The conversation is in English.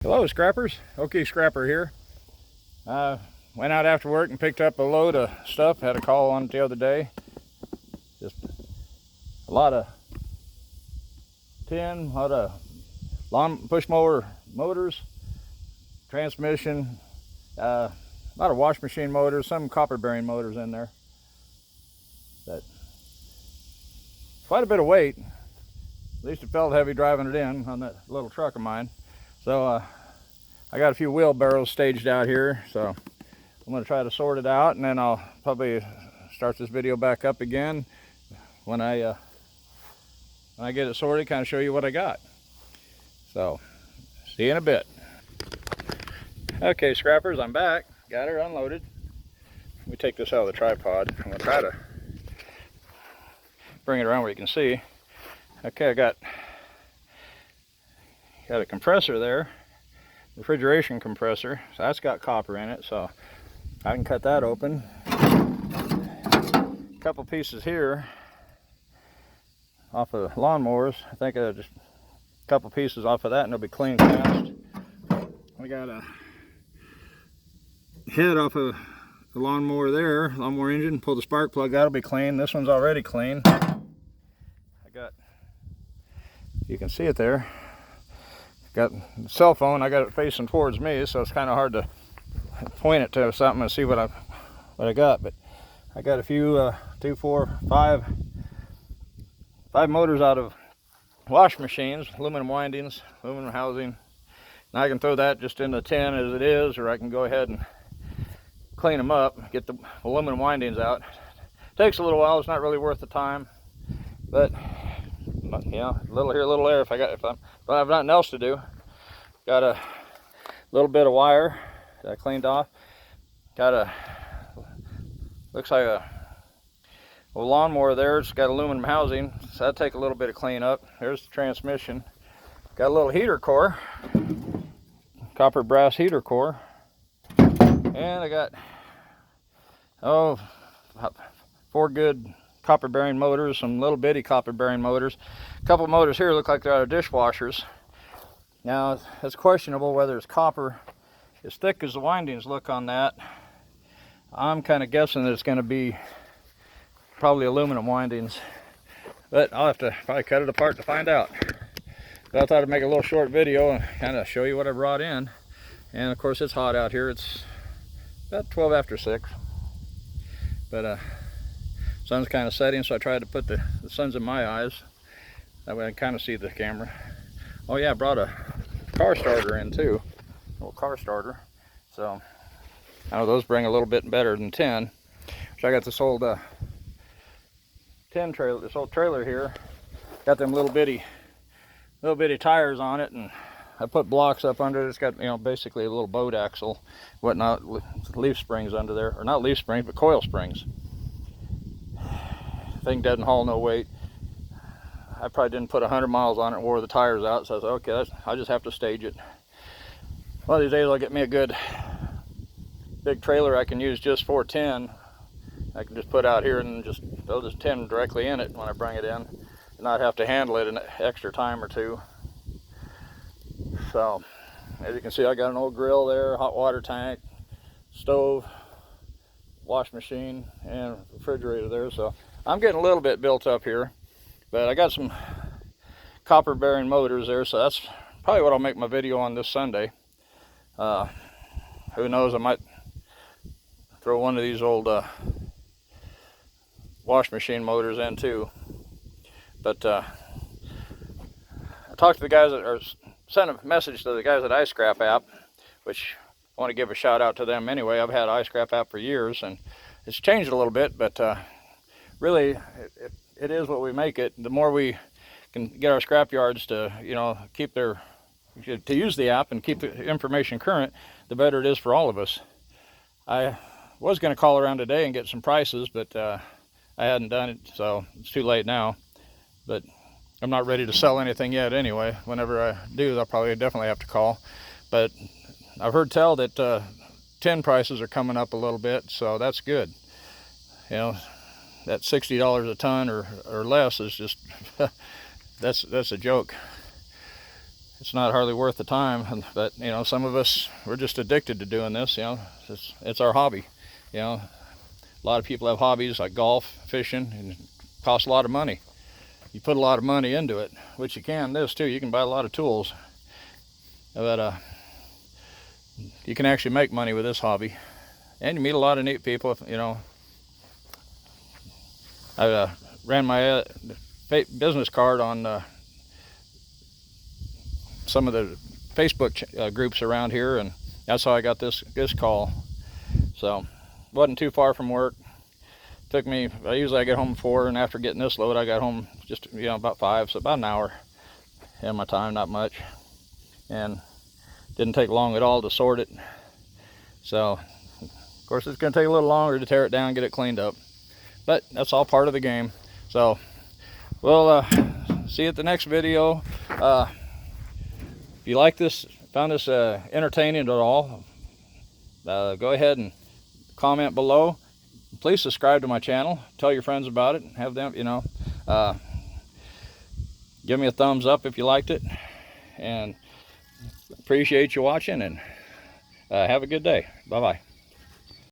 Hello scrappers, Okie Scrapper here. Went out after work and picked up a load of stuff. Had a call on it the other day. Just a lot of tin, a lot of lawn push mower motors, transmission, a lot of wash machine motors, some copper bearing motors in there. But quite a bit of weight. At least it felt heavy driving it in on that little truck of mine. So I got a few wheelbarrows staged out here, so I'm going to try to sort it out, and then I'll probably start this video back up again when I get it sorted, kind of show you what I got. So, see you in a bit. Okay, scrappers, I'm back. Got her unloaded. Let me take this out of the tripod. I'm going to try to bring it around where you can see. Okay, I got a compressor there, refrigeration compressor. So that's got copper in it, so I can cut that open. A couple pieces here off of lawnmowers. I think just a couple pieces off of that and it'll be clean fast. We got a head off of the lawnmower there, lawnmower engine. Pull the spark plug, that'll be clean. This one's already clean. You can see it there. Got the cell phone, I got it facing towards me, so it's kind of hard to point it to something and see what I got. But I got a few 2, 4, 5 motors out of wash machines, aluminum windings, aluminum housing. Now I can throw that just in the tin as it is, or I can go ahead and clean them up, get the aluminum windings out. Takes a little while, it's not really worth the time, but you know, a little here, a little there. If I have nothing else to do, got a little bit of wire that I cleaned off. Got looks like a lawnmower there. It's got aluminum housing, so that'll take a little bit of clean up. There's the transmission. Got a little heater core, copper brass heater core, and I got 4 good copper bearing motors, some little bitty copper bearing motors. A couple motors here look like they're out of dishwashers. Now it's questionable whether it's copper as thick as the windings look on that. I'm kind of guessing that it's going to be probably aluminum windings, but I'll have to probably cut it apart to find out. But I thought I'd make a little short video and kind of show you what I brought in. And of course it's hot out here. It's about 12 after 6, but sun's kind of setting, so I tried to put the sun's in my eyes. That way I can kind of see the camera. Oh yeah, I brought a car starter in too. A little car starter. So, I know those bring a little bit better than tin. So I got this old tin trailer, this old trailer here. Got them little bitty tires on it, and I put blocks up under it. It's got, you know, basically a little boat axle, whatnot, with leaf springs under there. Or not leaf springs, but coil springs. Thing doesn't haul no weight. I probably didn't put 100 miles on it and wore the tires out, so I said, okay, I'll just have to stage it. One of these days I'll get me a good big trailer I can use just for tin. I can just put out here and just throw this tin directly in it when I bring it in, and not have to handle it an extra time or two. So, as you can see, I got an old grill there, hot water tank, stove, wash machine, and refrigerator there. So I'm getting a little bit built up here, but I got some copper bearing motors there, so that's probably what I'll make my video on this Sunday. Who knows, I might throw one of these old wash machine motors in too. But I talked to the guys or sent a message to the guys at iScrap app, which I want to give a shout out to them anyway. I've had iScrap app for years, and it's changed a little bit, but really it is what we make it. The more we can get our scrap yards to, you know, to use the app and keep the information current, the better it is for all of us. I was going to call around today and get some prices, but I hadn't done it, so it's too late now. But I'm not ready to sell anything yet anyway. Whenever I do, I'll probably definitely have to call. But I've heard tell that tin prices are coming up a little bit, so that's good. You know, that $60 a ton or less is just that's a joke. it's not hardly worth the time. But you know, some of us, we're just addicted to doing this. You know, it's our hobby. You know, a lot of people have hobbies like golf, fishing, and it costs a lot of money. You put a lot of money into it, which you can this too. You can buy a lot of tools, but you can actually make money with this hobby, and you meet a lot of neat people. You know, I ran my business card on some of the Facebook groups around here, and that's how I got this call. So wasn't too far from work. Took me, usually I get home at 4, and after getting this load I got home just, you know, about 5, so about an hour in my time, not much, and didn't take long at all to sort it. So of course it's going to take a little longer to tear it down and get it cleaned up, but that's all part of the game. So we'll see you at the next video. If you like this, found this entertaining at all, go ahead and comment below. Please subscribe to my channel. Tell your friends about it. Have them, you know, give me a thumbs up if you liked it. And appreciate you watching, and have a good day. Bye-bye.